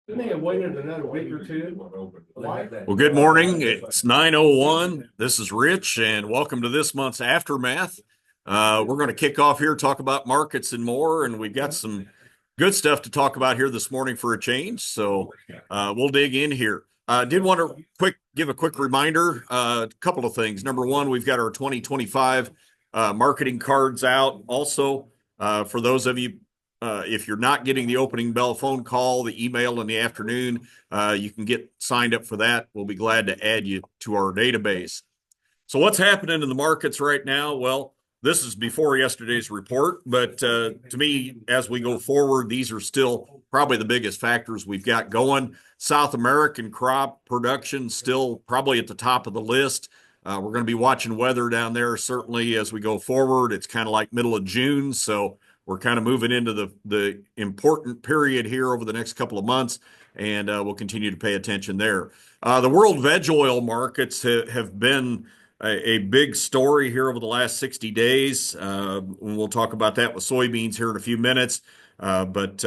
Didn't they have waited another week or two? Why? Well, good morning. It's 9:01. This is Rich, and welcome to this month's Aftermath. We're going to kick off here, talk about markets and more, and we've got some good stuff to talk about here this morning for a change. So we'll dig in here. Did want to give a quick reminder, a couple of things. Number one, we've got our 2025 marketing cards out. Also, for those of you, if you're not getting the opening bell phone call, the email in the afternoon, you can get signed up for that. We'll be glad to add you to our database. So what's happening in the markets right now? Well, this is before yesterday's report, but to me, as we go forward, these are still probably the biggest factors we've got going. South American crop production still probably at the top of the list. We're going to be watching weather down there certainly as we go forward. It's kind of like middle of June, so we're kind of moving into the important period here over the next couple of months, and we'll continue to pay attention there. The world veg oil markets have been a big story here over the last 60 days. We'll talk about that with soybeans here in a few minutes, but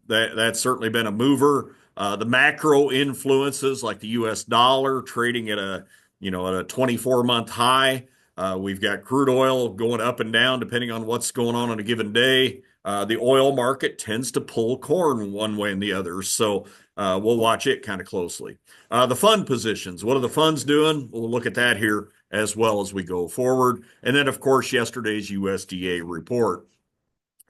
that's certainly been a mover. The macro influences like the U.S. dollar trading at a 24-month high. We've got crude oil going up and down depending on what's going on a given day. The oil market tends to pull corn one way and the other, so we'll watch it kind of closely. The fund positions, what are the funds doing? We'll look at that here as well as we go forward. And then, of course, yesterday's USDA report.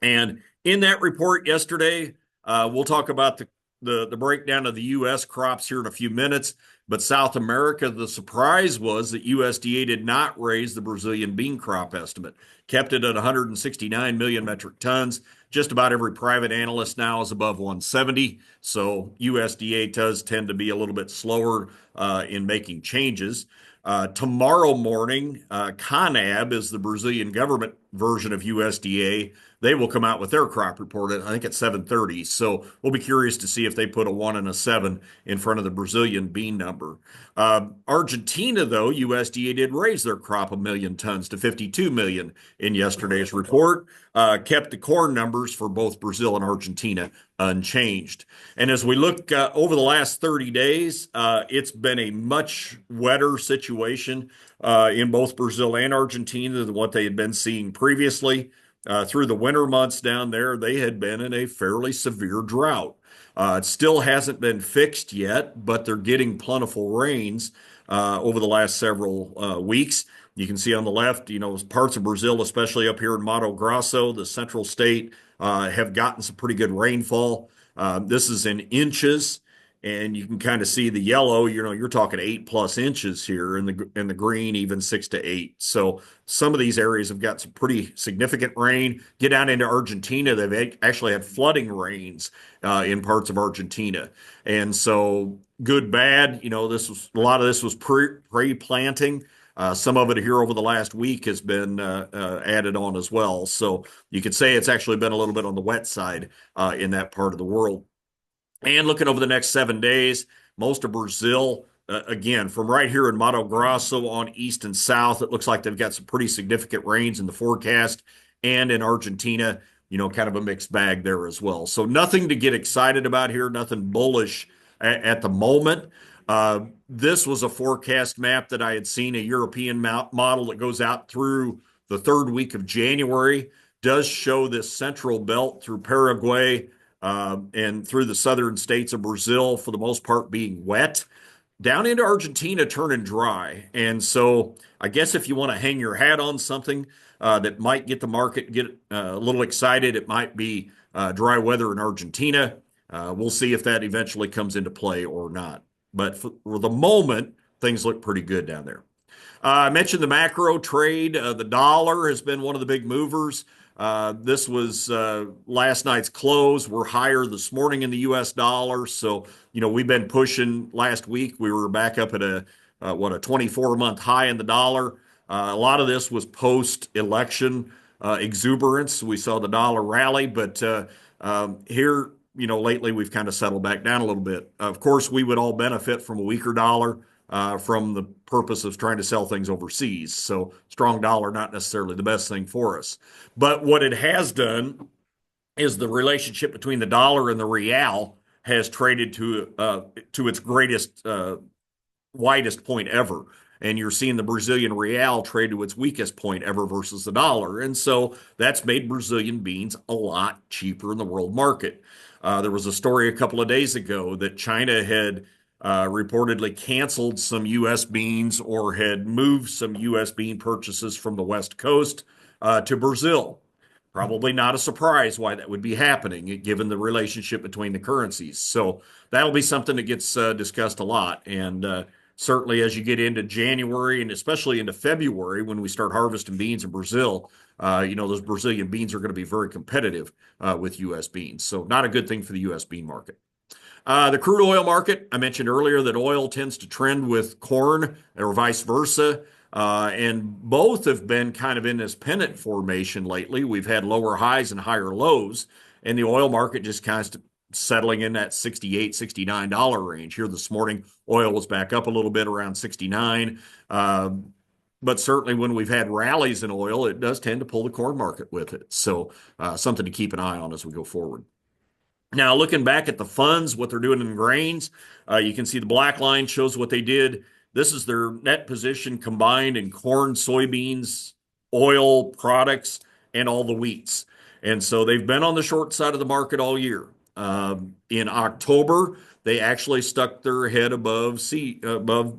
And in that report yesterday, we'll talk about the breakdown of the U.S. crops here in a few minutes. But South America, the surprise was that USDA did not raise the Brazilian bean crop estimate, kept it at 169 million metric tons. Just about every private analyst now is above 170. So USDA does tend to be a little bit slower in making changes. Tomorrow morning, CONAB is the Brazilian government version of USDA. They will come out with their crop report I think at 7:30. So we'll be curious to see if they put a 1 and a 7 in front of the Brazilian bean number. Argentina, though, USDA did raise their crop a million tons to 52 million in yesterday's report, kept the corn numbers for both Brazil and Argentina unchanged. And as we look over the last 30 days, it's been a much wetter situation in both Brazil and Argentina than what they had been seeing previously. Through the winter months down there, they had been in a fairly severe drought. It still hasn't been fixed yet, but they're getting plentiful rains over the last several weeks. You can see on the left, parts of Brazil, especially up here in Mato Grosso, the central state, have gotten some pretty good rainfall. This is in inches, and you can kind of see the yellow. You're talking 8+ inches here, and the green even 6 to 8. So some of these areas have got some pretty significant rain. Get down into Argentina, they've actually had flooding rains in parts of Argentina, and so good, bad. A lot of this was pre-planting. Some of it here over the last week has been added on as well. So you could say it's actually been a little bit on the wet side in that part of the world. And looking over the next 7 days, most of Brazil, again, from right here in Mato Grosso on east and south, it looks like they've got some pretty significant rains in the forecast. And in Argentina, kind of a mixed bag there as well. So nothing to get excited about here, nothing bullish at the moment. This was a forecast map that I had seen, a European model that goes out through the third week of January, does show this central belt through Paraguay and through the southern states of Brazil, for the most part, being wet. Down into Argentina, turning dry. And so I guess if you want to hang your hat on something that might get the market get a little excited, it might be dry weather in Argentina. We'll see if that eventually comes into play or not. But for the moment, things look pretty good down there. I mentioned the macro trade. The dollar has been one of the big movers. This was last night's close. We're higher this morning in the U.S. dollar. So, we've been pushing last week. We were back up at a 24-month high in the dollar. A lot of this was post-election exuberance. We saw the dollar rally, but here, lately we've kind of settled back down a little bit. Of course, we would all benefit from a weaker dollar from the purpose of trying to sell things overseas. So strong dollar, not necessarily the best thing for us. But what it has done is the relationship between the dollar and the real has traded to its greatest widest point ever. And you're seeing the Brazilian real trade to its weakest point ever versus the dollar. And so that's made Brazilian beans a lot cheaper in the world market. There was a story a couple of days ago that China had reportedly canceled some U.S. beans or had moved some U.S. bean purchases from the West Coast to Brazil. Probably not a surprise why that would be happening, given the relationship between the currencies. So that'll be something that gets discussed a lot. And certainly as you get into January and especially into February when we start harvesting beans in Brazil, those Brazilian beans are going to be very competitive with U.S. beans. So not a good thing for the U.S. bean market. The crude oil market, I mentioned earlier that oil tends to trend with corn or vice versa. And both have been kind of in this pennant formation lately. We've had lower highs and higher lows, and the oil market just kind of settling in that $68, $69 range. Here this morning, oil was back up a little bit around 69. But certainly when we've had rallies in oil, it does tend to pull the corn market with it. So something to keep an eye on as we go forward. Now, looking back at the funds, what they're doing in grains, you can see the black line shows what they did. This is their net position combined in corn, soybeans, oil products, and all the wheats. And so they've been on the short side of the market all year. In October, they actually stuck their head above the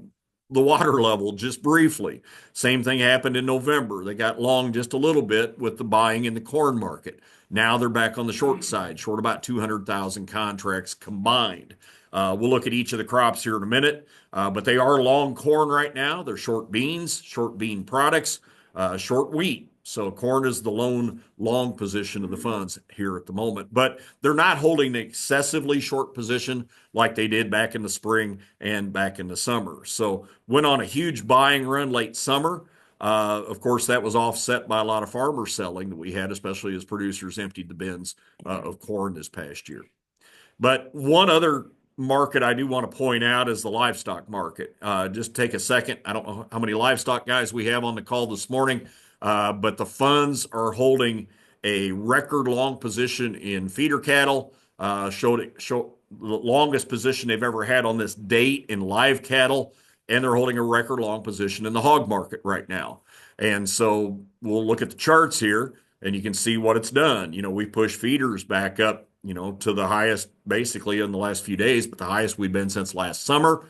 water level just briefly. Same thing happened in November. They got long just a little bit with the buying in the corn market. Now they're back on the short side, short about 200,000 contracts combined. We'll look at each of the crops here in a minute, but they are long corn right now. They're short beans, short bean products, short wheat. So corn is the lone long position of the funds here at the moment, but they're not holding an excessively short position like they did back in the spring and back in the summer. So went on a huge buying run late summer. Of course, that was offset by a lot of farmer selling that we had, especially as producers emptied the bins of corn this past year. But one other market I do want to point out is the livestock market. Just take a second. I don't know how many livestock guys we have on the call this morning, but the funds are holding a record long position in feeder cattle. Show the longest position they've ever had on this date in live cattle, and they're holding a record long position in the hog market right now. And so we'll look at the charts here, and you can see what it's done. We pushed feeders back up, to the highest basically in the last few days, but the highest we've been since last summer.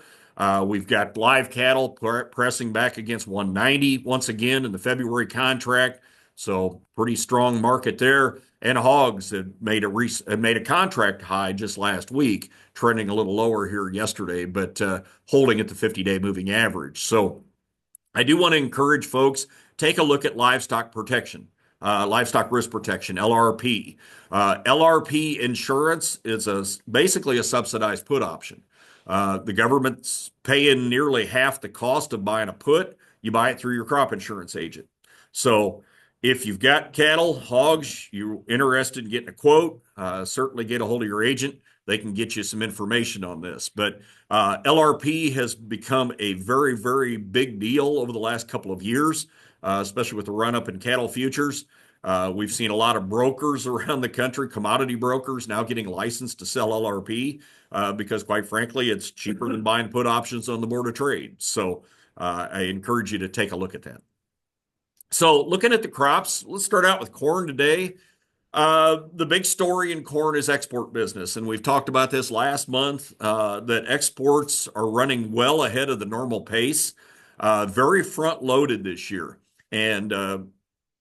We've got live cattle pressing back against 190 once again in the February contract. So pretty strong market there. And hogs had made a contract high just last week, trending a little lower here yesterday, but holding at the 50-day moving average. So I do want to encourage folks, take a look at livestock protection. Livestock risk protection, LRP. LRP insurance is basically a subsidized put option. The government's paying nearly half the cost of buying a put. You buy it through your crop insurance agent. So if you've got cattle, hogs, you're interested in getting a quote, certainly get a hold of your agent. They can get you some information on this. But LRP has become a very, very big deal over the last couple of years, especially with the run-up in cattle futures. We've seen a lot of brokers around the country, commodity brokers, now getting licensed to sell LRP because, quite frankly, it's cheaper than buying put options on the Board of Trade. So I encourage you to take a look at that. So looking at the crops, let's start out with corn today. The big story in corn is export business, and we've talked about this last month, that exports are running well ahead of the normal pace, very front-loaded this year. And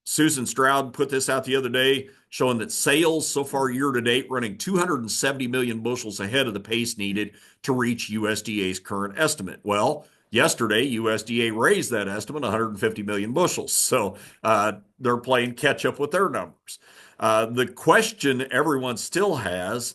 Susan Stroud put this out the other day, showing that sales so far year to date running 270 million bushels ahead of the pace needed to reach USDA's current estimate. Well, yesterday, USDA raised that estimate 150 million bushels. So they're playing catch up with their numbers. The question everyone still has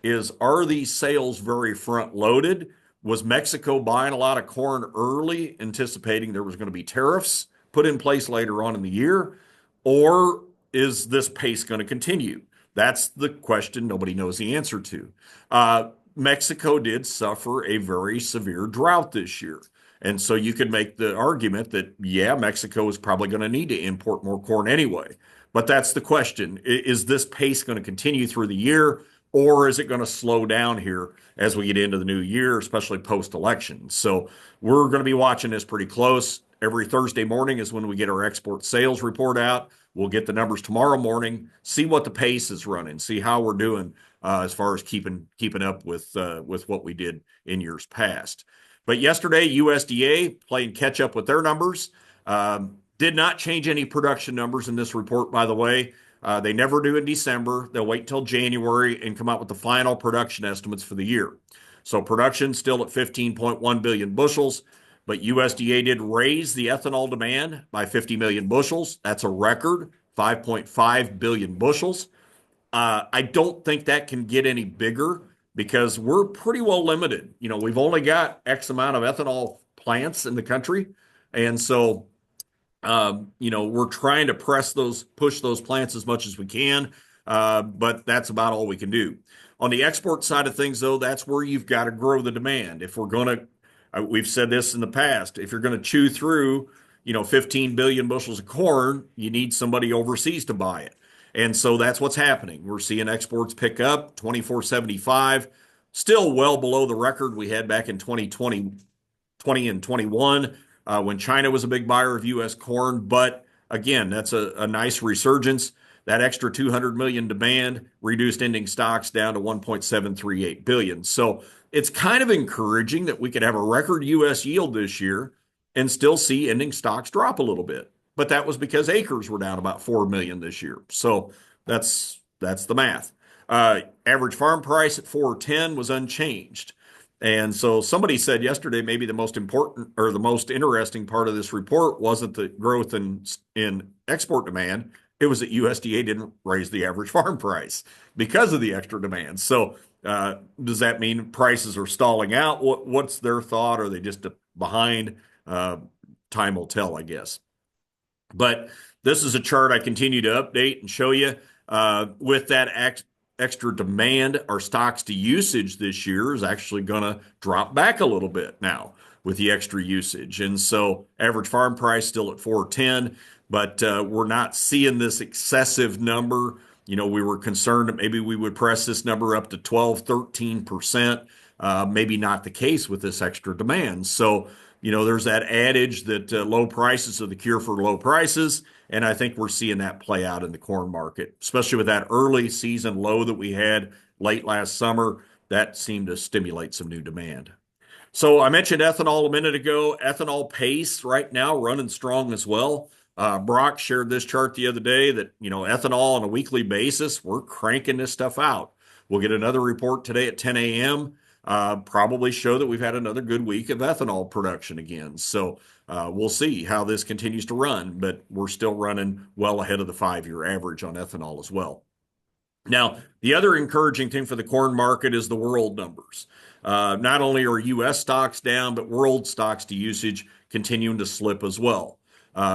is, are these sales very front loaded? Was Mexico buying a lot of corn early, anticipating there was going to be tariffs put in place later on in the year? Or is this pace going to continue? That's the question nobody knows the answer to. Mexico did suffer a very severe drought this year. And so you could make the argument that, yeah, Mexico is probably going to need to import more corn anyway. But that's the question. Is this pace going to continue through the year? or is it going to slow down here as we get into the new year, especially post-election? So we're going to be watching this pretty close. Every Thursday morning is when we get our export sales report out. We'll get the numbers tomorrow morning, see what the pace is running, see how we're doing as far as keeping up with what we did in years past. But yesterday, USDA playing catch up with their numbers. Did not change any production numbers in this report, by the way. They never do in December. They'll wait until January and come out with the final production estimates for the year. So production still at 15.1 billion bushels, but USDA did raise the ethanol demand by 50 million bushels. That's a record, 5.5 billion bushels. I don't think that can get any bigger because we're pretty well limited. We've only got X amount of ethanol plants in the country. And so we're trying to push those plants as much as we can, but that's about all we can do. On the export side of things, though, that's where you've got to grow the demand. If we're going to, we've said this in the past, if you're going to chew through, 15 billion bushels of corn, you need somebody overseas to buy it. And so that's what's happening. We're seeing exports pick up 24.75, still well below the record we had back in 2020 and 21. When China was a big buyer of U.S. corn. But again, that's a nice resurgence. That extra 200 million demand reduced ending stocks down to 1.738 billion. So it's kind of encouraging that we could have a record U.S. yield this year and still see ending stocks drop a little bit. But that was because acres were down about 4 million this year. So that's the math. Average farm price at 410 was unchanged. And so somebody said yesterday, maybe the most important or the most interesting part of this report wasn't the growth in export demand. It was that USDA didn't raise the average farm price because of the extra demand. So does that mean prices are stalling out? What's their thought? Are they just behind? Time will tell, I guess. But this is a chart I continue to update and show you. With that extra demand, our stocks to usage this year is actually going to drop back a little bit now with the extra usage. And so average farm price still at 410, but we're not seeing this excessive number. We were concerned that maybe we would press this number up to 12, 13%. Maybe not the case with this extra demand. So, there's that adage that low prices are the cure for low prices. And I think we're seeing that play out in the corn market, especially with that early season low that we had late last summer. That seemed to stimulate some new demand. So I mentioned ethanol a minute ago. Ethanol pace right now running strong as well. Brock shared this chart the other day that, ethanol on a weekly basis, we're cranking this stuff out. We'll get another report today at 10 a.m. Probably show that we've had another good week of ethanol production again. So we'll see how this continues to run, but we're still running well ahead of the 5-year average on ethanol as well. Now, the other encouraging thing for the corn market is the world numbers. Not only are U.S. stocks down, but world stocks to usage continuing to slip as well.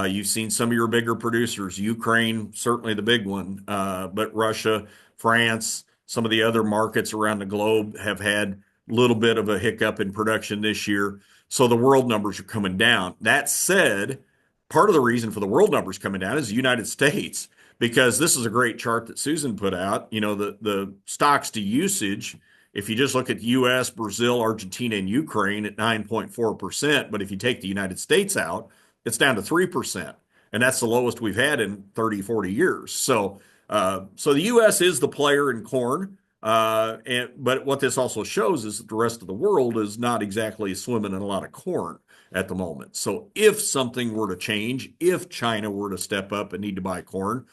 You've seen some of your bigger producers, Ukraine, certainly the big one, but Russia, France, some of the other markets around the globe have had a little bit of a hiccup in production this year. So the world numbers are coming down. That said, part of the reason for the world numbers coming down is the United States, because this is a great chart that Susan put out. The stocks to usage, if you just look at the U.S., Brazil, Argentina, and Ukraine at 9.4%, but if you take the United States out, it's down to 3%. And that's the lowest we've had in 30, 40 years. So the U.S. is the player in corn. But what this also shows is that the rest of the world is not exactly swimming in a lot of corn at the moment. So if something were to change, if China were to step up and need to buy corn,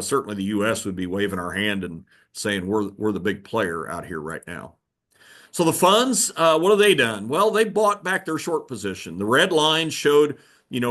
certainly the U.S. would be waving our hand and saying we're the big player out here right now. So the funds, what have they done? Well, they bought back their short position. The red line showed,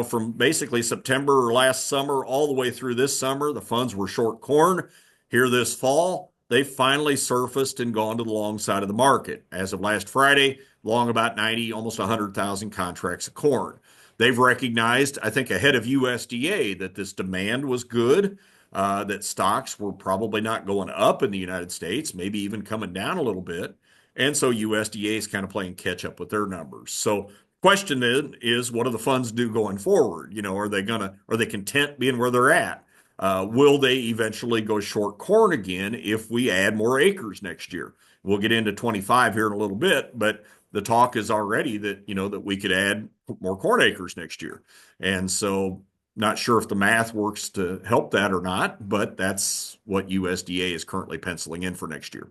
from basically September or last summer all the way through this summer, the funds were short corn. Here this fall, they finally surfaced and gone to the long side of the market. As of last Friday, long about 90, almost 100,000 contracts of corn. They've recognized, I think ahead of USDA, that this demand was good, that stocks were probably not going up in the United States, maybe even coming down a little bit. And so USDA is kind of playing catch up with their numbers. So question then is, what do the funds do going forward? Are they content being where they're at? Will they eventually go short corn again if we add more acres next year? We'll get into 25 here in a little bit, but the talk is already that, that we could add more corn acres next year. And so not sure if the math works to help that or not, but that's what USDA is currently penciling in for next year.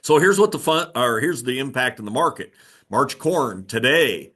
So here's the impact in the market. March corn today,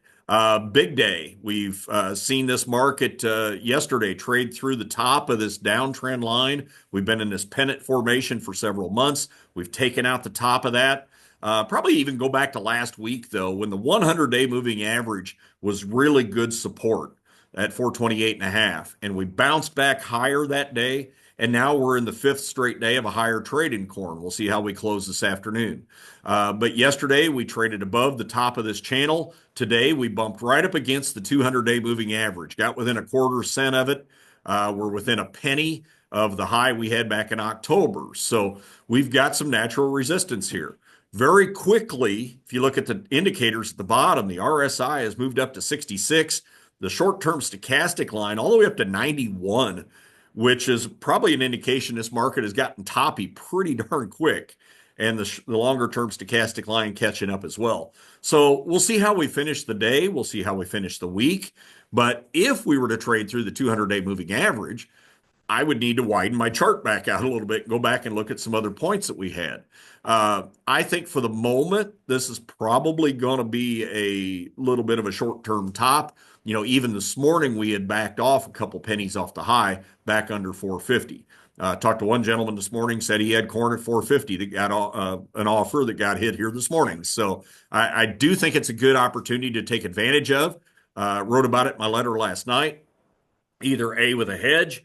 big day. We've seen this market yesterday trade through the top of this downtrend line. We've been in this pennant formation for several months. We've taken out the top of that. Probably even go back to last week, though, when the 100-day moving average was really good support at 428.5. And we bounced back higher that day. And now we're in the fifth straight day of a higher trade in corn. We'll see how we close this afternoon. But yesterday we traded above the top of this channel. Today we bumped right up against the 200-day moving average, got within a quarter cent of it. We're within a penny of the high we had back in October. So we've got some natural resistance here. Very quickly, if you look at the indicators at the bottom, the RSI has moved up to 66, the short-term stochastic line all the way up to 91, which is probably an indication this market has gotten toppy pretty darn quick, and the longer-term stochastic line catching up as well. So we'll see how we finish the day. We'll see how we finish the week. But if we were to trade through the 200-day moving average, I would need to widen my chart back out a little bit, go back and look at some other points that we had. I think for the moment, this is probably going to be a little bit of a short-term top. Even this morning, we had backed off a couple pennies off the high, back under 450. Talked to one gentleman this morning, said he had corn at 450 that got an offer that got hit here this morning. So I do think it's a good opportunity to take advantage of. Wrote about it in my letter last night. Either A, with a hedge.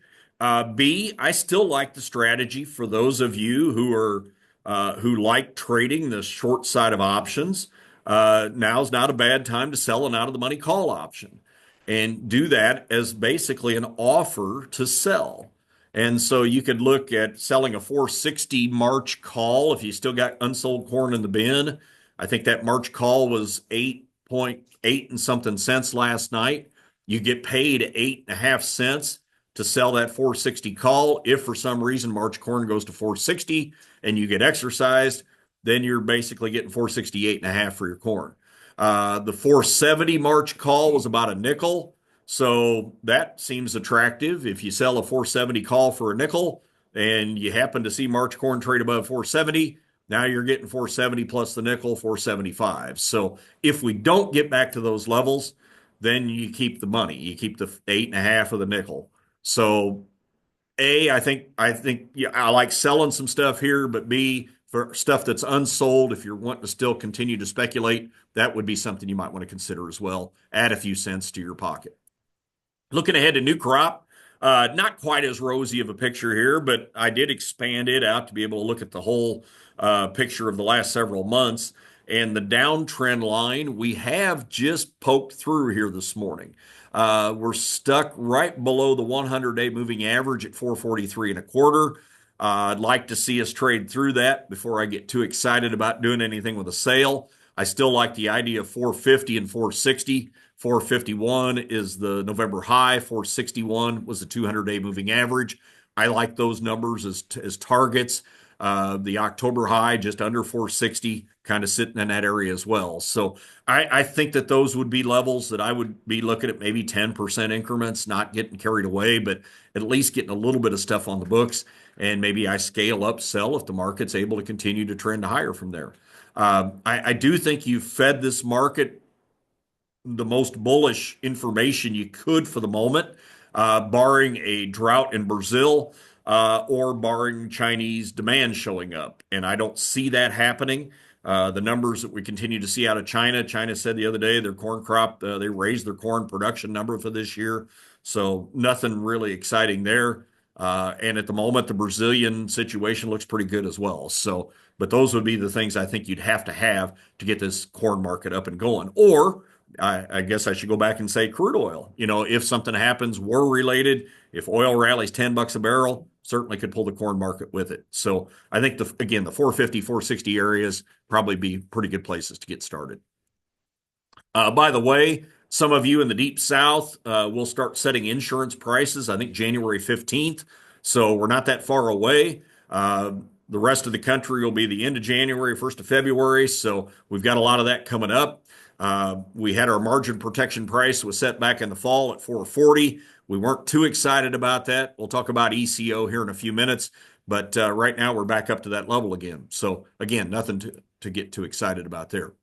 B, I still like the strategy for those of you who like trading the short side of options. Now's not a bad time to sell an out of the money call option and do that as basically an offer to sell. And so you could look at selling a 460 March call if you still got unsold corn in the bin. I think that March call was 8.8 and something cents last night. You get paid 8.5 cents to sell that 460 call. If for some reason March corn goes to 460 and you get exercised, then you're basically getting 468.5 for your corn. The 470 March call was about a nickel. So that seems attractive. If you sell a 470 call for a nickel and you happen to see March corn trade above 470, now you're getting 470 plus the nickel, 475. So if we don't get back to those levels, then you keep the money. You keep the 8.5 of the nickel. So I think yeah, I like selling some stuff here, but B, for stuff that's unsold, if you're wanting to still continue to speculate, that would be something you might want to consider as well. Add a few cents to your pocket. Looking ahead to new crop, not quite as rosy of a picture here, but I did expand it out to be able to look at the whole picture of the last several months. And the downtrend line we have just poked through here this morning. We're stuck right below the 100-day moving average at 443 and a quarter. I'd like to see us trade through that before I get too excited about doing anything with a sale. I still like the idea of 450 and 460. 451 is the November high. 461 was the 200-day moving average. I like those numbers as targets. The October high just under 460, kind of sitting in that area as well. So I think that those would be levels that I would be looking at, maybe 10% increments, not getting carried away, but at least getting a little bit of stuff on the books. And maybe I scale up, sell if the market's able to continue to trend higher from there. I do think you've fed this market the most bullish information you could for the moment, barring a drought in Brazil or barring Chinese demand showing up. And I don't see that happening. The numbers that we continue to see out of China said the other day their corn crop, they raised their corn production number for this year. So nothing really exciting there. And at the moment, the Brazilian situation looks pretty good as well. So, but those would be the things I think you'd have to get this corn market up and going. Or I guess I should go back and say crude oil. If something happens, war related, if oil rallies $10 a barrel, certainly could pull the corn market with it. So I think the 450, 460 areas probably be pretty good places to get started. By the way, Some of you in the deep south will start setting insurance prices, I think January 15th. So we're not that far away. The rest of the country will be the end of January, 1st of February. So we've got a lot of that coming up. We had our margin protection price was set back in the fall at 440. We weren't too excited about that. We'll talk about ECO here in a few minutes, but right now we're back up to that level again. So again, nothing to get too excited about there.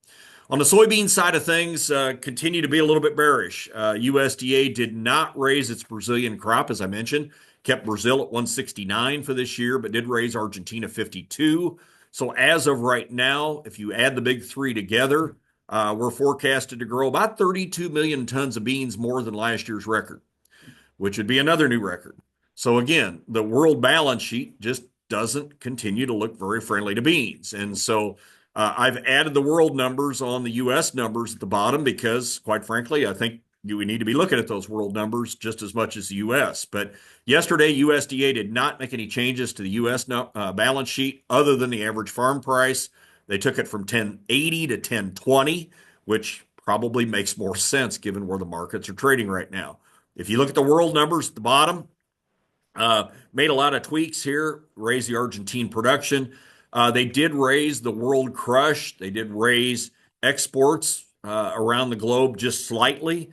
On the soybean side of things, continue to be a little bit bearish. USDA did not raise its Brazilian crop, as I mentioned, kept Brazil at 169 for this year, but did raise Argentina 52. So as of right now, if you add the big three together, we're forecasted to grow about 32 million tons of beans more than last year's record, which would be another new record. So again, the world balance sheet just doesn't continue to look very friendly to beans. And so I've added the world numbers on the U.S. numbers at the bottom because, quite frankly, I think we need to be looking at those world numbers just as much as the U.S. But yesterday, USDA did not make any changes to the U.S. balance sheet other than the average farm price. They took it from 1080 to 1020, which probably makes more sense given where the markets are trading right now. If you look at the world numbers at the bottom, made a lot of tweaks here, raised the Argentine production. They did raise the world crush. They did raise exports around the globe just slightly.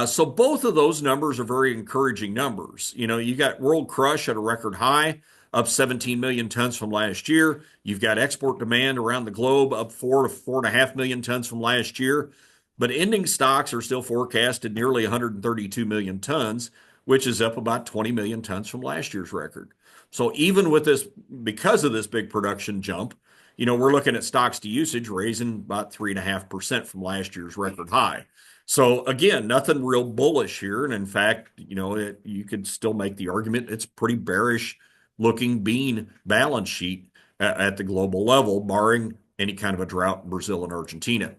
So both of those numbers are very encouraging numbers. You know, you got world crush at a record high, up 17 million tons from last year. You've got export demand around the globe up 4 to 4.5 million tons from last year. But ending stocks are still forecasted nearly 132 million tons, which is up about 20 million tons from last year's record. So even with this, because of this big production jump, you know, we're looking at stocks to usage raising about 3.5% from last year's record high. So again, nothing real bullish here. And in fact, you know, you could still make the argument it's pretty bearish looking bean balance sheet at the global level, barring any kind of a drought in Brazil and Argentina.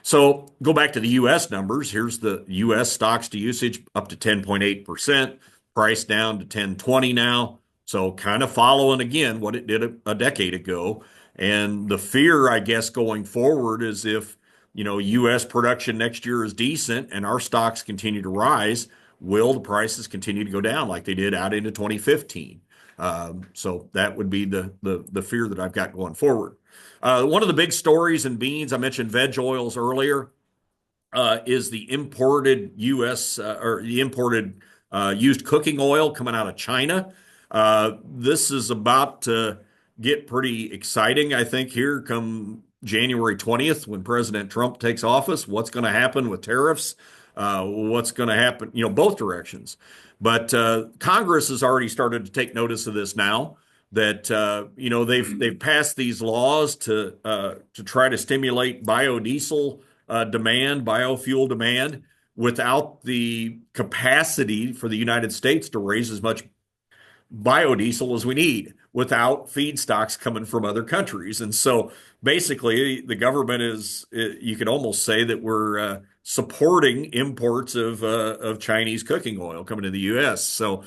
So go back to the U.S. numbers. Here's the U.S. stocks to usage up to 10.8%, price down to 1020 now. So kind of following again what it did a decade ago. And the fear, I guess, going forward is if, you know, U.S. production next year is decent and our stocks continue to rise, will the prices continue to go down like they did out into 2015? So that would be the fear that I've got going forward. One of the big stories in beans, I mentioned veg oils earlier, is the imported U.S. Or the imported used cooking oil coming out of China. This is about to get pretty exciting, I think, here come January 20th when President Trump takes office. What's going to happen with tariffs? What's going to happen, you know, both directions. But Congress has already started to take notice of this now that, you know, they've passed these laws to try to stimulate biodiesel demand, biofuel demand, without the capacity for the United States to raise as much biodiesel as we need without feedstocks coming from other countries. And so basically the government is, you could almost say that we're supporting imports of Chinese cooking oil coming to the U.S. So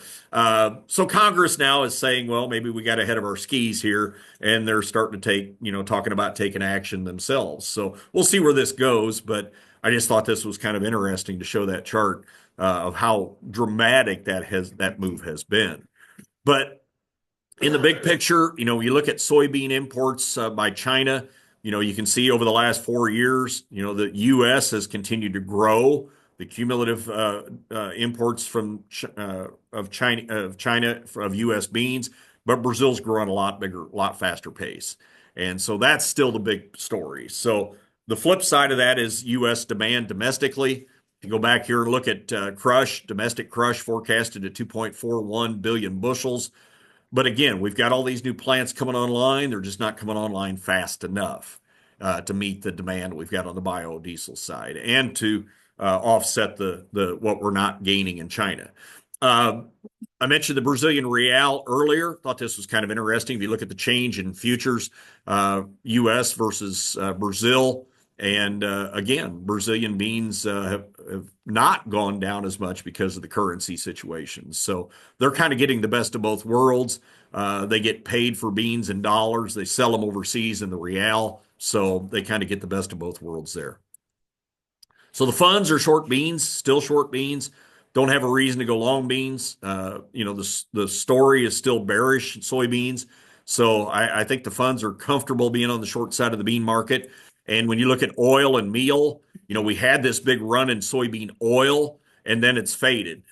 Congress now is saying, well, maybe we got ahead of our skis here, and they're starting to take, you know, talking about taking action themselves. So we'll see where this goes, but I just thought this was kind of interesting to show that chart of how dramatic that move has been. But in the big picture, you know, you look at soybean imports by China, you know, you can see over the last 4 years, you know, the U.S. has continued to grow the cumulative imports from of China of U.S. beans, but Brazil's growing a lot bigger, a lot faster pace. And so that's still the big story. So the flip side of that is U.S. demand domestically. If you go back here and look at domestic crush forecasted at 2.41 billion bushels. But again, we've got all these new plants coming online. They're just not coming online fast enough to meet the demand we've got on the biodiesel side and to offset the what we're not gaining in China. I mentioned the Brazilian real earlier. Thought this was kind of interesting. If you look at the change in futures, U.S. versus Brazil. And again, Brazilian beans have not gone down as much because of the currency situation. So they're kind of getting the best of both worlds. They get paid for beans in dollars. They sell them overseas in the real. So they kind of get the best of both worlds there. So the funds are short beans, still short beans. Don't have a reason to go long beans. The story is still bearish in soybeans. So I think the funds are comfortable being on the short side of the bean market. And when you look at oil and meal, we had this big run in soybean oil, and then it's faded.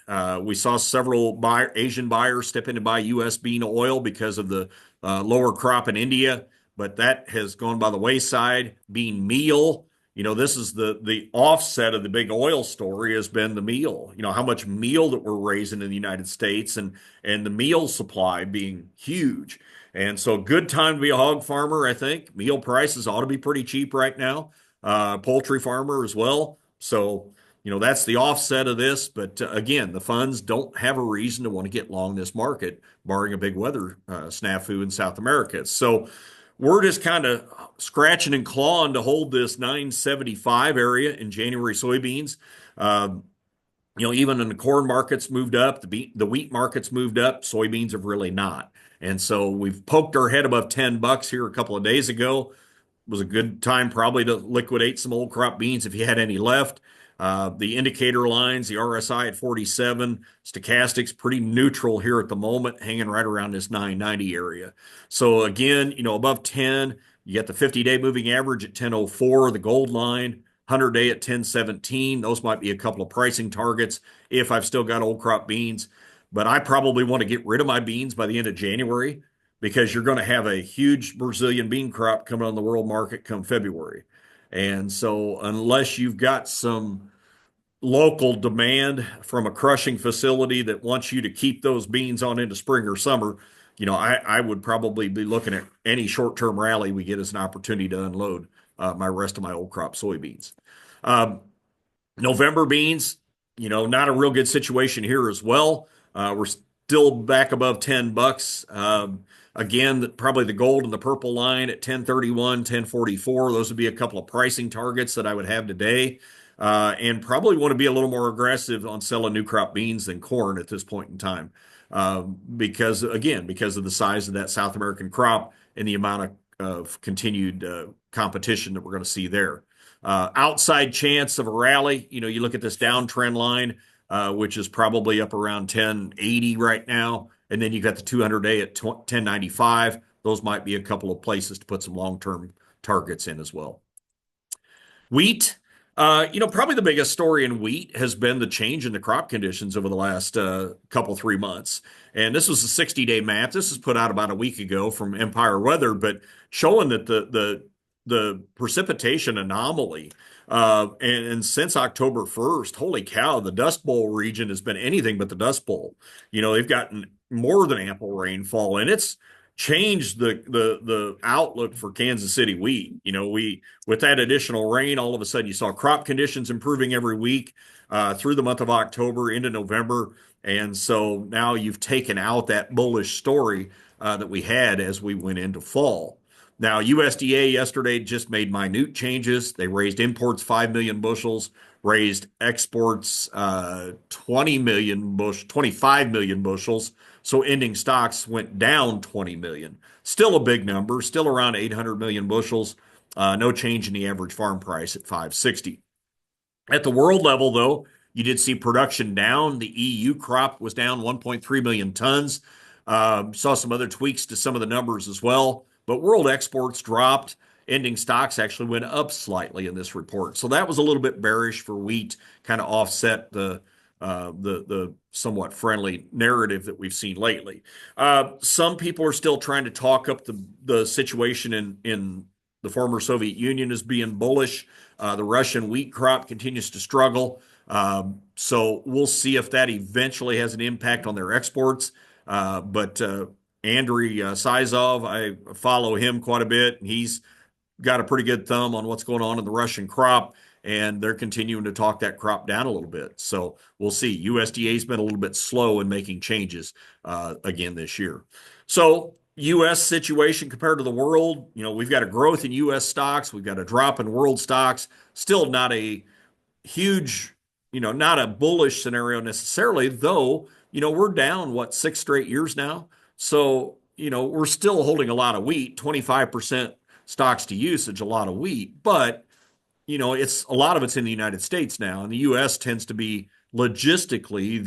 We saw several Asian buyers step in to buy U.S. bean oil because of the lower crop in India, but that has gone by the wayside. Bean meal, this is the offset of the big oil story has been the meal. How much meal that we're raising in the United States and the meal supply being huge. And so good time to be a hog farmer, I think. Meal prices ought to be pretty cheap right now. Poultry farmer as well. So, that's the offset of this. But again, the funds don't have a reason to want to get long this market, barring a big weather snafu in South America. So we're just kind of scratching and clawing to hold this 975 area in January soybeans. Even in the corn markets moved up, the wheat markets moved up, soybeans have really not. And so we've poked our head above $10 here a couple of days ago. It was a good time probably to liquidate some old crop beans if you had any left. The indicator lines, the RSI at 47, stochastics pretty neutral here at the moment, hanging right around this 990 area. So again, above 10, you got the 50-day moving average at 1004, the gold line, 100-day at 1017. Those might be a couple of pricing targets if I've still got old crop beans. But I probably want to get rid of my beans by the end of January because you're going to have a huge Brazilian bean crop coming on the world market come February. And so unless you've got some local demand from a crushing facility that wants you to keep those beans on into spring or summer, I would probably be looking at any short-term rally we get as an opportunity to unload my rest of my old crop soybeans. November beans, not a real good situation here as well. We're still back above $10. Again, probably the gold and the purple line at 1031, 1044. Those would be a couple of pricing targets that I would have today. And probably want to be a little more aggressive on selling new crop beans than corn at this point in time. Because of the size of that South American crop and the amount of continued competition that we're going to see there. Outside chance of a rally, you look at this downtrend line, which is probably up around 1080 right now. And then you got the 200-day at 1095. Those might be a couple of places to put some long-term targets in as well. Wheat, probably the biggest story in wheat has been the change in the crop conditions over the last 3 months. And this was a 60-day map. This was put out about a week ago from Empire Weather, but showing that the precipitation anomaly and since October 1st, holy cow, the Dust Bowl region has been anything but the Dust Bowl. They've gotten more than ample rainfall, and it's changed the outlook for Kansas City wheat. With that additional rain, all of a sudden you saw crop conditions improving every week through the month of October into November. And so now you've taken out that bullish story that we had as we went into fall. Now, USDA yesterday just made minute changes. They raised imports 5 million bushels, raised exports 25 million bushels. So ending stocks went down 20 million. Still a big number, still around 800 million bushels. No change in the average farm price at 560. At the world level, though, you did see production down. The EU crop was down 1.3 million tons. Saw some other tweaks to some of the numbers as well. But world exports dropped. Ending stocks actually went up slightly in this report. So that was a little bit bearish for wheat, kind of offset the somewhat friendly narrative that we've seen lately. Some people are still trying to talk up the situation in the former Soviet Union as being bullish. The Russian wheat crop continues to struggle. So we'll see if that eventually has an impact on their exports. But Andriy Sizov, I follow him quite a bit. He's got a pretty good thumb on what's going on in the Russian crop, and they're continuing to talk that crop down a little bit. So we'll see. USDA's been a little bit slow in making changes again this year. So U.S. situation compared to the world, we've got a growth in U.S. stocks. We've got a drop in world stocks. Still not a huge, not a bullish scenario necessarily, though, we're down, 6 straight years now. So, we're still holding a lot of wheat, 25% stocks to usage, a lot of wheat, but it's a lot of it's in the United States now, and the U.S. tends to be logistically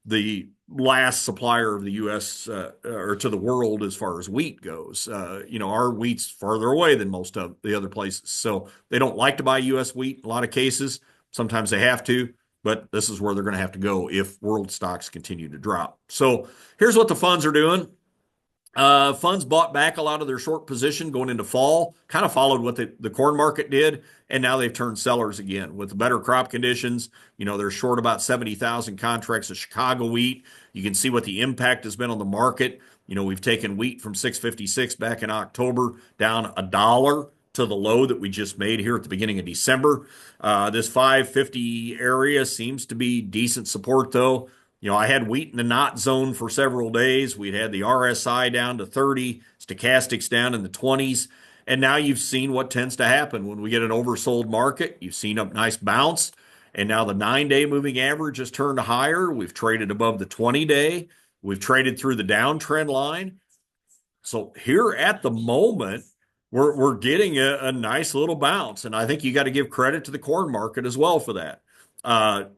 the last supplier of the U.S. Or to the world as far as wheat goes. Our wheat's farther away than most of the other places, so they don't like to buy U.S. wheat in a lot of cases. Sometimes they have to, but this is where they're going to have to go if world stocks continue to drop. So here's what the funds are doing. Funds bought back a lot of their short position going into fall, kind of followed what the corn market did, and now they've turned sellers again with the better crop conditions. They're short about 70,000 contracts of Chicago wheat. You can see what the impact has been on the market. We've taken wheat from 656 back in October down $1 to the low that we just made here at the beginning of December. This 550 area seems to be decent support though. I had wheat in the not zone for several days. We'd had the RSI down to 30, stochastics down in the 20s. And now you've seen what tends to happen when we get an oversold market. You've seen a nice bounce. And now the 9-day moving average has turned higher. We've traded above the 20-day. We've traded through the downtrend line. So here at the moment, we're getting a nice little bounce. And I think you got to give credit to the corn market as well for that.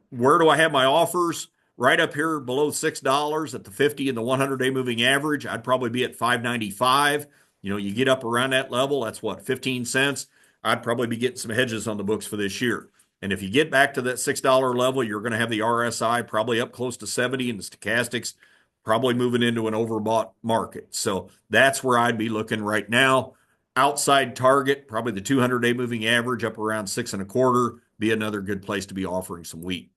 Where do I have my offers? Right up here below $6 at the 50 and the 100-day moving average. I'd probably be at $5.95. You get up around that level, that's what, 15 cents. I'd probably be getting some hedges on the books for this year. And if you get back to that $6 level, you're going to have the RSI probably up close to 70 and the stochastics probably moving into an overbought market. So that's where I'd be looking right now. Outside target, probably the 200-day moving average up around 6.25, be another good place to be offering some wheat.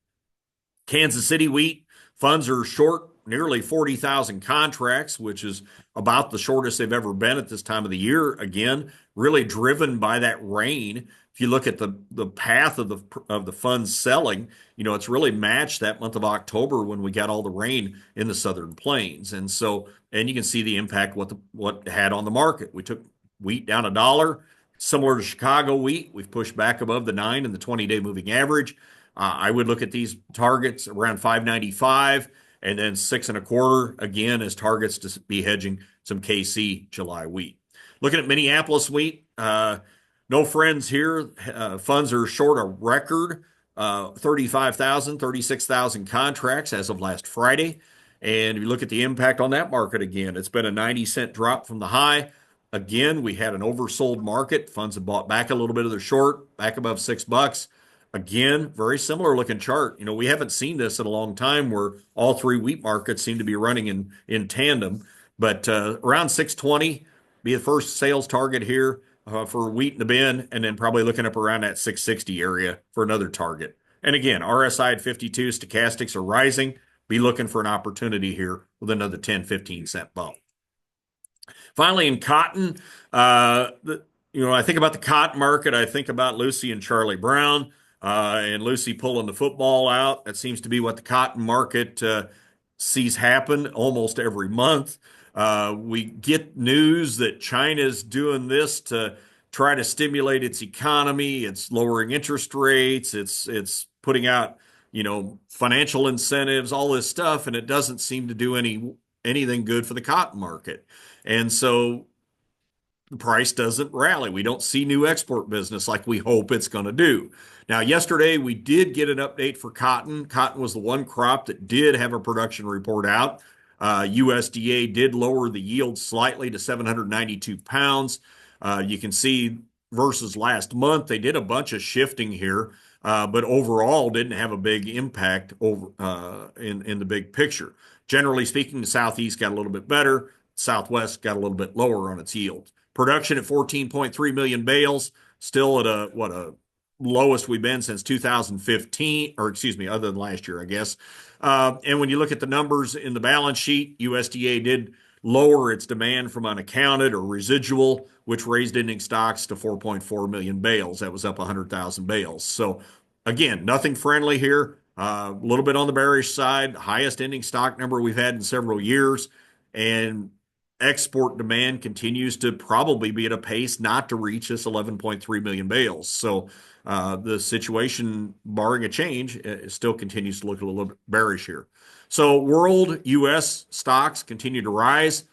Kansas City wheat funds are short nearly 40,000 contracts, which is about the shortest they've ever been at this time of the year. Again, really driven by that rain. If you look at the path of the funds selling, it's really matched that month of October when we got all the rain in the southern plains. And you can see the impact what it had on the market. We took wheat down $1, similar to Chicago wheat. We've pushed back above the 9 and the 20-day moving average. I would look at these targets around $5.95 and then 6.25 again as targets to be hedging some KC July wheat. Looking at Minneapolis wheat, no friends here. Funds are short a record 35,000, 36,000 contracts as of last Friday. And if you look at the impact on that market again, it's been a 90-cent drop from the high. Again, we had an oversold market. Funds have bought back a little bit of their short, back above $6. Again, very similar looking chart. We haven't seen this in a long time where all three wheat markets seem to be running in tandem. But around 620 be the first sales target here for wheat in the bin, and then probably looking up around that 660 area for another target. And again, RSI at 52, stochastics are rising. Be looking for an opportunity here with another 10, 15 cent bump. Finally, in cotton, I think about the cotton market. I think about Lucy and Charlie Brown. And Lucy pulling the football out. That seems to be what the cotton market sees happen almost every month. We get news that China's doing this to try to stimulate its economy. It's lowering interest rates. It's putting out, financial incentives, all this stuff, and it doesn't seem to do anything good for the cotton market. And so the price doesn't rally. We don't see new export business like we hope it's going to do. Now, yesterday we did get an update for cotton. Cotton was the one crop that did have a production report out. USDA did lower the yield slightly to 792 pounds. You can see versus last month, they did a bunch of shifting here, but overall didn't have a big impact over in the big picture. Generally speaking, the Southeast got a little bit better. Southwest got a little bit lower on its yield. Production at 14.3 million bales, still at a lowest we've been since 2015, or excuse me, other than last year, I guess. And when you look at the numbers in the balance sheet, USDA did lower its demand from unaccounted or residual, which raised ending stocks to 4.4 million bales. That was up 100,000 bales. So again, nothing friendly here. A little bit on the bearish side, highest ending stock number we've had in several years. And export demand continues to probably be at a pace not to reach this 11.3 million bales. So the situation, barring a change, still continues to look a little bit bearish here. So world U.S. stocks continue to rise.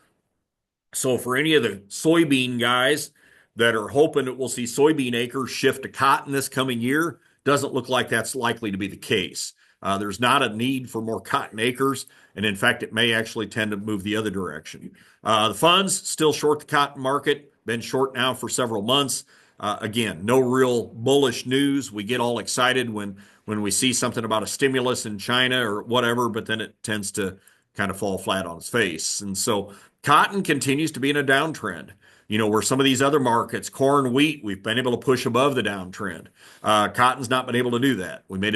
So for any of the soybean guys, that are hoping that we'll see soybean acres shift to cotton this coming year. Doesn't look like that's likely to be the case. There's not a need for more cotton acres, and in fact, it may actually tend to move the other direction. The funds still short the cotton market, been short now for several months. Again, no real bullish news. We get all excited when we see something about a stimulus in China or whatever, but then it tends to kind of fall flat on its face. And so cotton continues to be in a downtrend. Where some of these other markets, corn, wheat, we've been able to push above the downtrend. Cotton's not been able to do that. We made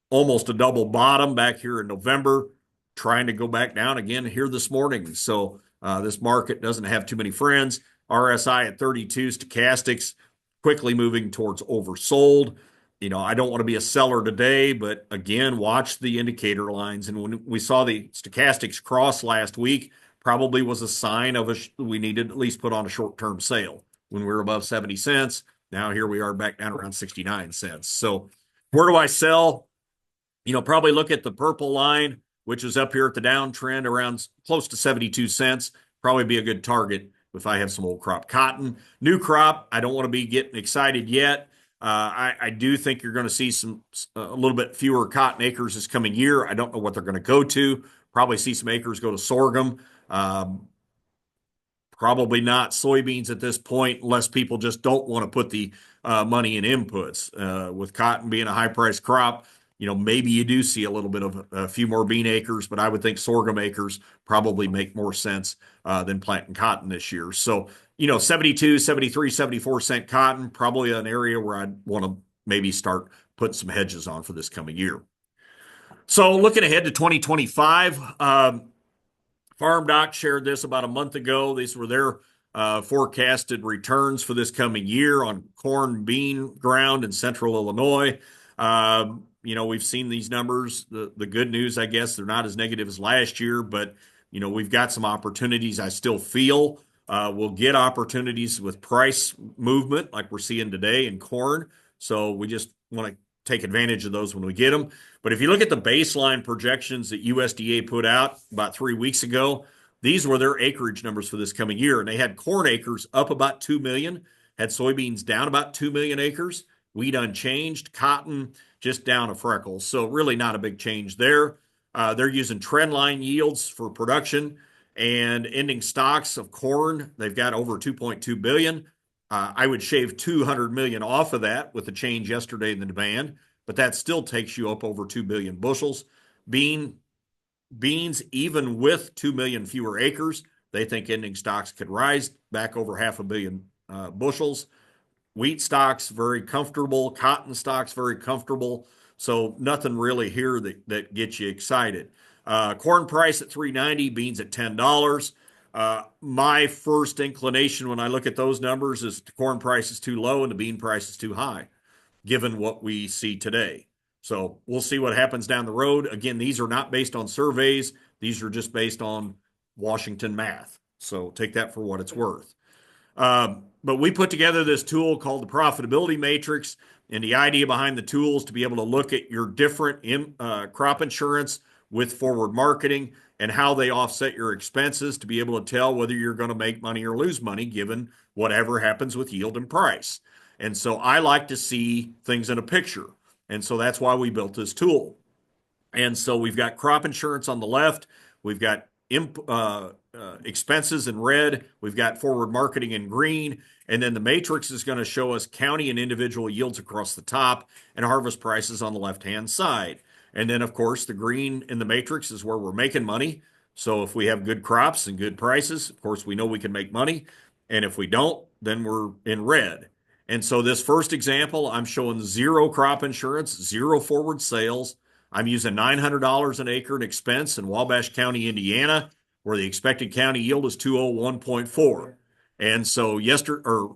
almost a double bottom back here in November, trying to go back down again here this morning. So this market doesn't have too many friends. RSI at 32, stochastics quickly moving towards oversold. I don't want to be a seller today, but again, watch the indicator lines. And when we saw the stochastics cross last week, probably was a sign of we needed to at least put on a short-term sale when we were above 70 cents. Now here we are back down around 69 cents. So where do I sell? Probably look at the purple line, which is up here at the downtrend around close to 72 cents. Probably be a good target if I have some old crop cotton. New crop, I don't want to be getting excited yet. I do think you're going to see a little bit fewer cotton acres this coming year. I don't know what they're going to go to. Probably see some acres go to sorghum. Probably not soybeans at this point, unless people just don't want to put the money in inputs. With cotton being a high-priced crop, maybe you do see a little bit of a few more bean acres, but I would think sorghum acres probably make more sense than planting cotton this year. So, 72, 73, 74 cent cotton, probably an area where I'd want to maybe start putting some hedges on for this coming year. So looking ahead to 2025, Farm Doc shared this about a month ago. These were their forecasted returns for this coming year on corn, bean ground in central Illinois. We've seen these numbers. The good news, I guess, they're not as negative as last year, but, we've got some opportunities. I still feel we'll get opportunities with price movement like we're seeing today in corn. So we just want to take advantage of those when we get them. But if you look at the baseline projections that USDA put out about 3 weeks ago, these were their acreage numbers for this coming year. And they had corn acres up about 2 million, had soybeans down about 2 million acres, wheat unchanged, cotton just down a freckle. So really not a big change there. They're using trend line yields for production and ending stocks of corn. They've got over 2.2 billion. I would shave 200 million off of that with the change yesterday in the demand, but that still takes you up over 2 billion bushels. Beans, even with 2 million fewer acres, they think ending stocks could rise back over 500 million bushels. Wheat stocks very comfortable, cotton stocks very comfortable. So nothing really here that gets you excited. Corn price at $3.90, beans at $10. My first inclination when I look at those numbers is the corn price is too low and the bean price is too high, given what we see today. So we'll see what happens down the road. Again, these are not based on surveys. These are just based on Washington math. So take that for what it's worth. But we put together this tool called the profitability matrix, and the idea behind the tool is to be able to look at your different crop insurance with forward marketing and how they offset your expenses to be able to tell whether you're going to make money or lose money given whatever happens with yield and price. And so I like to see things in a picture. And so that's why we built this tool. And so we've got crop insurance on the left. We've got expenses in red. We've got forward marketing in green. And then the matrix is going to show us county and individual yields across the top and harvest prices on the left-hand side. And then, of course, the green in the matrix is where we're making money. So if we have good crops and good prices, of course, we know we can make money. And if we don't, then we're in red. And so this first example, I'm showing zero crop insurance, zero forward sales. I'm using $900 an acre in expense in Wabash County, Indiana, where the expected county yield is 201.4. And so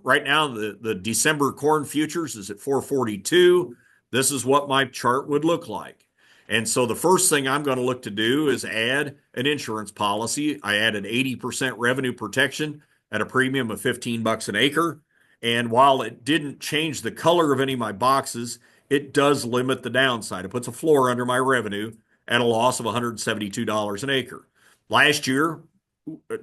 right now, the December corn futures is at 442. This is what my chart would look like. And so the first thing I'm going to look to do is add an insurance policy. I added 80% revenue protection at a premium of $15 an acre. And while it didn't change the color of any of my boxes, it does limit the downside. It puts a floor under my revenue at a loss of $172 an acre. Last year,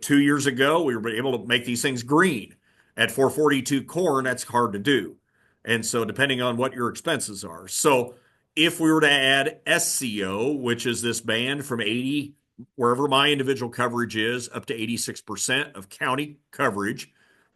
2 years ago, we were able to make these things green. At 442 corn, that's hard to do. And so depending on what your expenses are. So if we were to add SCO, which is this band from 80, wherever my individual coverage is, up to 86% of county coverage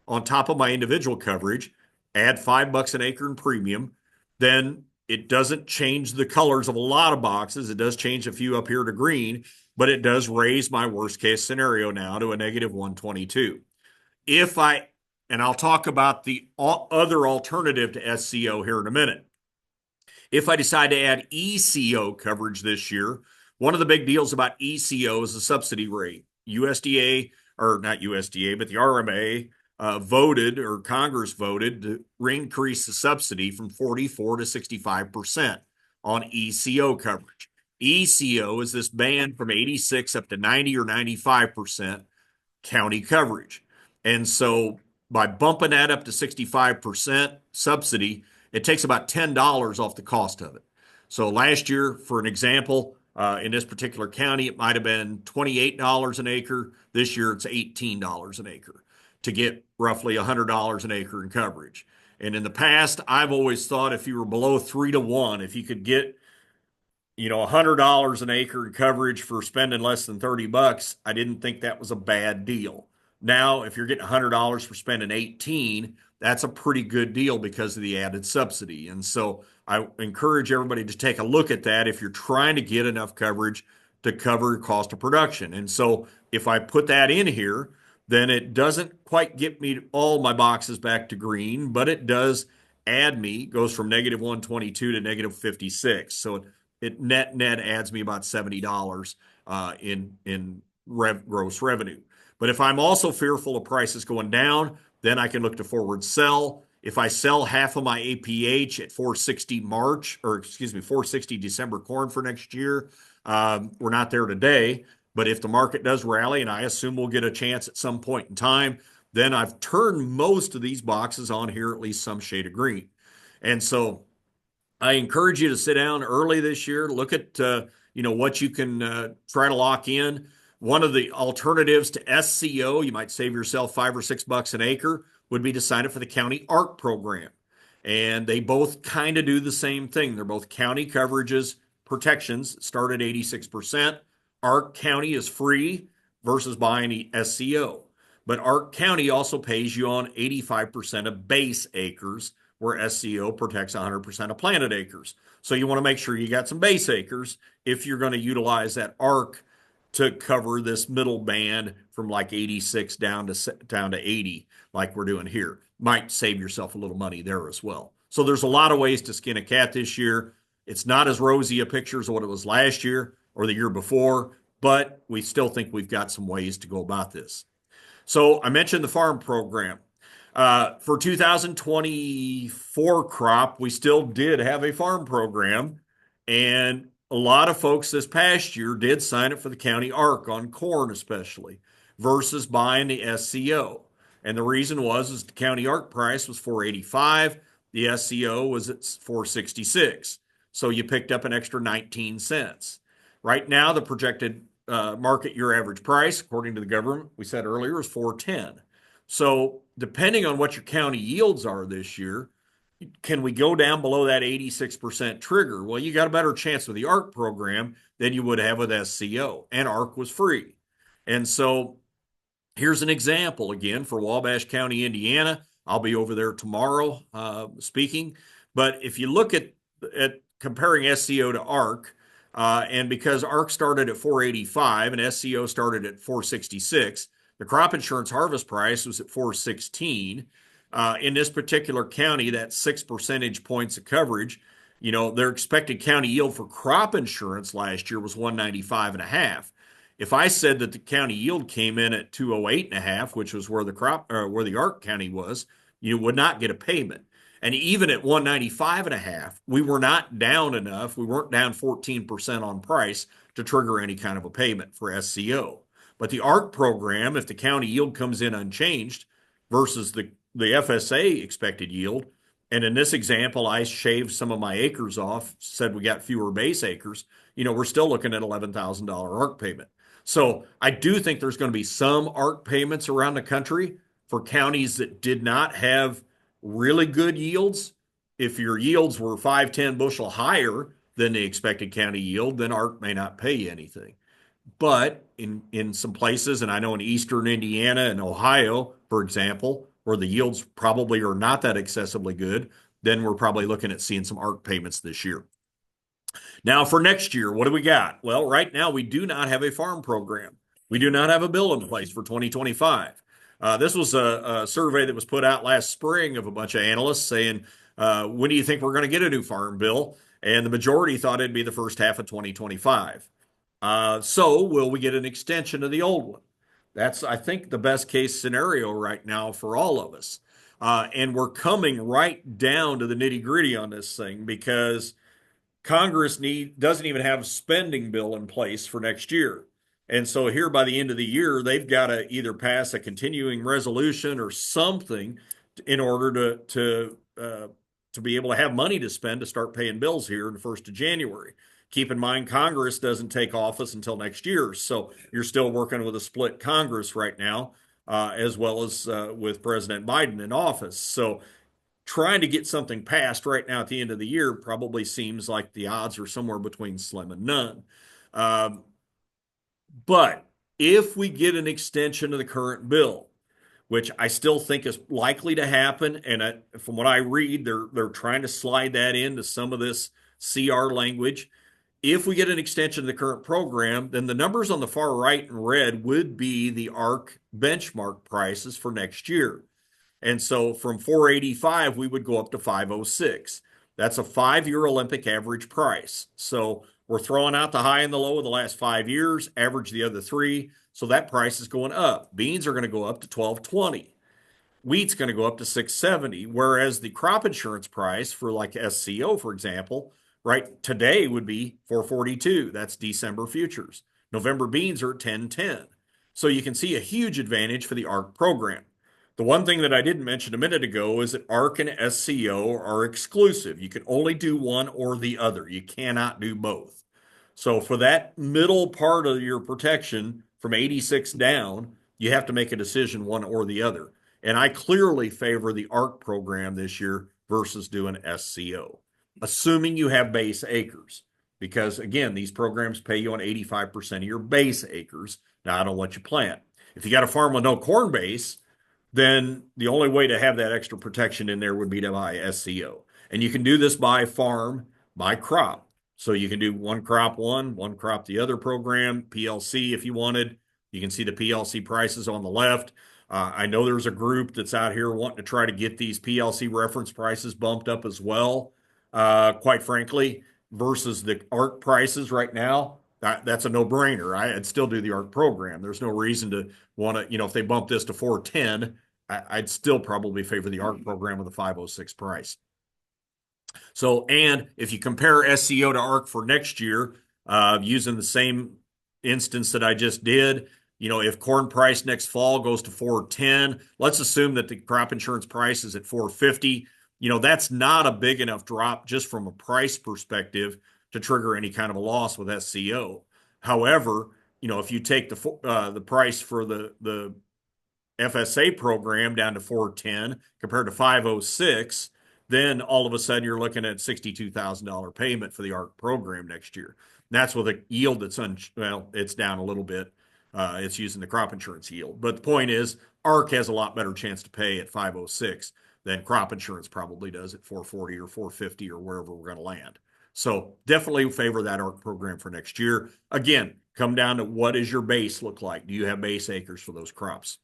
on top of my individual coverage, add $5 an acre in premium, then it doesn't change the colors of a lot of boxes. It does change a few up here to green, but it does raise my worst case scenario now to a negative 122. And I'll talk about the other alternative to SCO here in a minute. If I decide to add ECO coverage this year, one of the big deals about ECO is the subsidy rate. USDA, or not USDA, but the RMA voted, or Congress voted, to increase the subsidy from 44 to 65% on ECO coverage. ECO is this band from 86 up to 90 or 95% county coverage. And so by bumping that up to 65% subsidy, it takes about $10 off the cost of it. So last year, for an example, in this particular county, it might have been $28 an acre. This year, it's $18 an acre to get roughly $100 an acre in coverage. And in the past, I've always thought if you were below 3-to-1, if you could get $100 an acre in coverage for spending less than $30, I didn't think that was a bad deal. Now, if you're getting $100 for spending 18, that's a pretty good deal because of the added subsidy. And so I encourage everybody to take a look at that if you're trying to get enough coverage to cover cost of production. And so if I put that in here, then it doesn't quite get me all my boxes back to green, but it does add me, goes from negative 122 to negative 56. So it net adds me about $70 in gross revenue. But if I'm also fearful of prices going down, then I can look to forward sell. If I sell half of my APH at 460 460 December corn for next year, we're not there today. But if the market does rally, and I assume we'll get a chance at some point in time, then I've turned most of these boxes on here at least some shade of green. And so I encourage you to sit down early this year, look at what you can try to lock in. One of the alternatives to SCO, you might save yourself $5 or $6 an acre, would be to sign up for the county ARC program. And they both kind of do the same thing. They're both county coverages, protections, start at 86%. ARC County is free versus buying the SCO. But ARC County also pays you on 85% of base acres, where SCO protects 100% of planted acres. So you want to make sure you got some base acres if you're going to utilize that ARC to cover this middle band from like 86 down to 80, like we're doing here. Might save yourself a little money there as well. So there's a lot of ways to skin a cat this year. It's not as rosy a picture as what it was last year or the year before, but we still think we've got some ways to go about this. So I mentioned the farm program. For 2024 crop, we still did have a farm program, and a lot of folks this past year did sign up for the county ARC on corn especially versus buying the SCO. And the reason is the county ARC price was $4.85. The SCO was at $4.66. So you picked up an extra 19 cents. Right now, the projected market year average price, according to the government, we said earlier, is $4.10. So depending on what your county yields are this year, can we go down below that 86% trigger? Well, you got a better chance with the ARC program than you would have with SCO, and ARC was free. And so here's an example again for Wabash County, Indiana. I'll be over there tomorrow speaking. But if you look at comparing SCO to ARC, and because ARC started at $4.85 and SCO started at $4.66, the crop insurance harvest price was at $4.16. In this particular county, that's 6 percentage points of coverage. Their expected county yield for crop insurance last year was 195.5. If I said that the county yield came in at 208.5, which was where the ARC county was, you would not get a payment. And even at 195.5, we were not down enough. We weren't down 14% on price to trigger any kind of a payment for SCO. But the ARC program, if the county yield comes in unchanged versus the FSA expected yield, and in this example, I shaved some of my acres off, said we got fewer base acres, we're still looking at $11,000 ARC payment. So I do think there's going to be some ARC payments around the country for counties that did not have really good yields. If your yields were 5, 10 bushel higher than the expected county yield, then ARC may not pay you anything. But in some places, and I know in eastern Indiana and Ohio, for example, where the yields probably are not that excessively good, then we're probably looking at seeing some ARC payments this year. Now, for next year, what do we got? Well, right now, we do not have a farm program. We do not have a bill in place for 2025. This was a survey that was put out last spring of a bunch of analysts saying, when do you think we're going to get a new farm bill? And the majority thought it'd be the first half of 2025. So will we get an extension of the old one? That's, I think, the best case scenario right now for all of us. And we're coming right down to the nitty gritty on this thing because Congress doesn't even have a spending bill in place for next year. And so here by the end of the year, they've got to either pass a continuing resolution or something in order to be able to have money to spend to start paying bills here in the 1st of January. Keep in mind, Congress doesn't take office until next year. So you're still working with a split Congress right now, as well as with President Biden in office. So trying to get something passed right now at the end of the year probably seems like the odds are somewhere between slim and none. But if we get an extension of the current bill, which I still think is likely to happen, and from what I read, they're trying to slide that into some of this CR language. If we get an extension of the current program, then the numbers on the far right in red would be the ARC benchmark prices for next year. And so from 485, we would go up to 506. That's a 5-year Olympic average price. So we're throwing out the high and the low of the last 5 years, average the other 3. So that price is going up. Beans are going to go up to 1220. Wheat's going to go up to 670, whereas the crop insurance price for like SCO, for example, right today would be 442. That's December futures. November beans are at 1010. So you can see a huge advantage for the ARC program. The one thing that I didn't mention a minute ago is that ARC and SCO are exclusive. You can only do one or the other. You cannot do both. So for that middle part of your protection from 86 down, you have to make a decision one or the other. And I clearly favor the ARC program this year versus doing SCO, assuming you have base acres. Because again, these programs pay you on 85% of your base acres, not on what you plant. If you got a farm with no corn base, then the only way to have that extra protection in there would be to buy SCO. And you can do this by farm, by crop. So you can do one crop one crop the other program, PLC if you wanted. You can see the PLC prices on the left. I know there's a group that's out here wanting to try to get these PLC reference prices bumped up as well. Quite frankly, versus the ARC prices right now, that's a no-brainer. I'd still do the ARC program. There's no reason to want to, if they bump this to 410, I'd still probably favor the ARC program with a 506 price. So, and if you compare SCO to ARC for next year, using the same instance that I just did, if corn price next fall goes to 410, let's assume that the crop insurance price is at 450. That's not a big enough drop just from a price perspective to trigger any kind of a loss with SCO. However, if you take the price for the FSA program down to 410 compared to 506, then all of a sudden you're looking at $62,000 payment for the ARC program next year. And that's with a yield that's it's down a little bit. It's using the crop insurance yield. But the point is, ARC has a lot better chance to pay at 506 than crop insurance probably does at 440 or 450 or wherever we're going to land. So definitely favor that ARC program for next year. Again, come down to what does your base look like? Do you have base acres for those crops?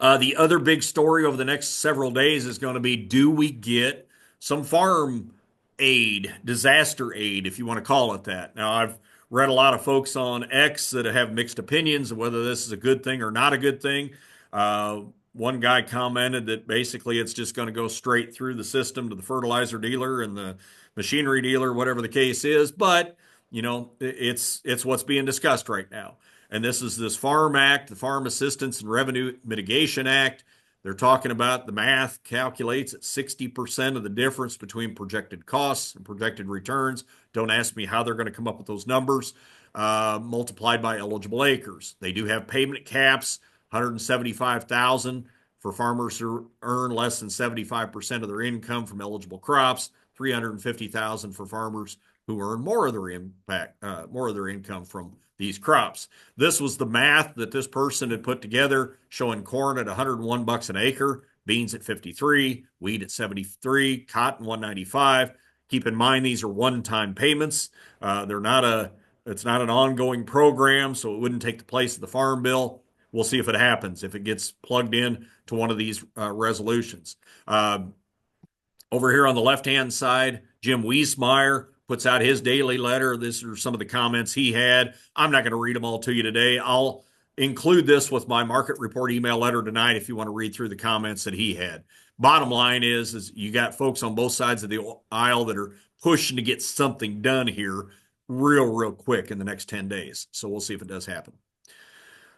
The other big story over the next several days is going to be, do we get some farm aid, disaster aid, if you want to call it that? Now, I've read a lot of folks on X that have mixed opinions of whether this is a good thing or not a good thing. One guy commented that basically it's just going to go straight through the system to the fertilizer dealer and the machinery dealer, whatever the case is. But, it's what's being discussed right now. And this is this Farm Act, the Farm Assistance and Revenue Mitigation Act. They're talking about the math calculates at 60% of the difference between projected costs and projected returns. Don't ask me how they're going to come up with those numbers, multiplied by eligible acres. They do have payment caps, 175,000 for farmers who earn less than 75% of their income from eligible crops, 350,000 for farmers who earn more of their income from these crops. This was the math that this person had put together, showing corn at $101 an acre, beans at 53, wheat at 73, cotton 195. Keep in mind these are one-time payments. It's not an ongoing program, so it wouldn't take the place of the Farm Bill. We'll see if it happens, if it gets plugged in to one of these resolutions. Over here on the left-hand side, Jim Wiesmeyer puts out his daily letter. These are some of the comments he had. I'm not going to read them all to you today. I'll include this with my market report email letter tonight if you want to read through the comments that he had. Bottom line is you got folks on both sides of the aisle that are pushing to get something done here real quick in the next 10 days. So we'll see if it does happen.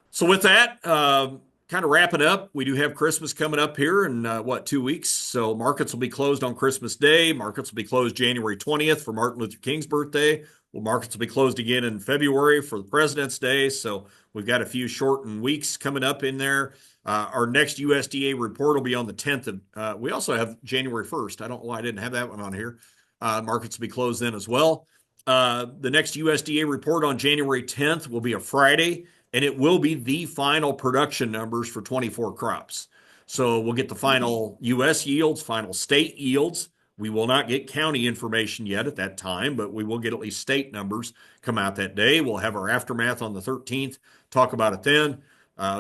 So with that, kind of wrapping up, we do have Christmas coming up here in 2 weeks. So markets will be closed on Christmas Day. Markets will be closed January 20th for Martin Luther King's birthday. Well, markets will be closed again in February for the President's Day. So we've got a few shortened weeks coming up in there. Our next USDA report will be on the 10th of, we also have January 1st. I don't know why I didn't have that one on here. Markets will be closed then as well. The next USDA report on January 10th will be a Friday, and it will be the final production numbers for 24 crops. So we'll get the final U.S. yields, final state yields. We will not get county information yet at that time, but we will get at least state numbers come out that day. We'll have our aftermath on the 13th, talk about it then.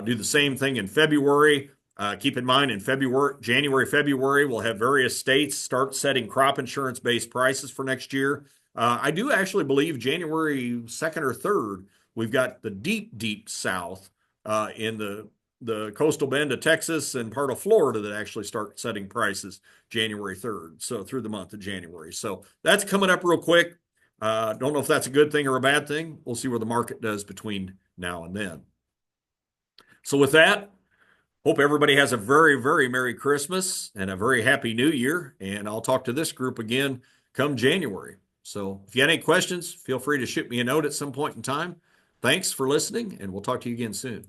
Do the same thing in February. Keep in mind in January, February, we'll have various states start setting crop insurance-based prices for next year. I do actually believe January 2nd or 3rd, we've got the deep South in the coastal bend of Texas and part of Florida that actually start setting prices January 3rd, so through the month of January. So that's coming up real quick. Don't know if that's a good thing or a bad thing. We'll see where the market does between now and then. So with that, hope everybody has a very Merry Christmas and a very Happy New Year. And I'll talk to this group again come January. So if you have any questions, feel free to shoot me a note at some point in time. Thanks for listening, and we'll talk to you again soon.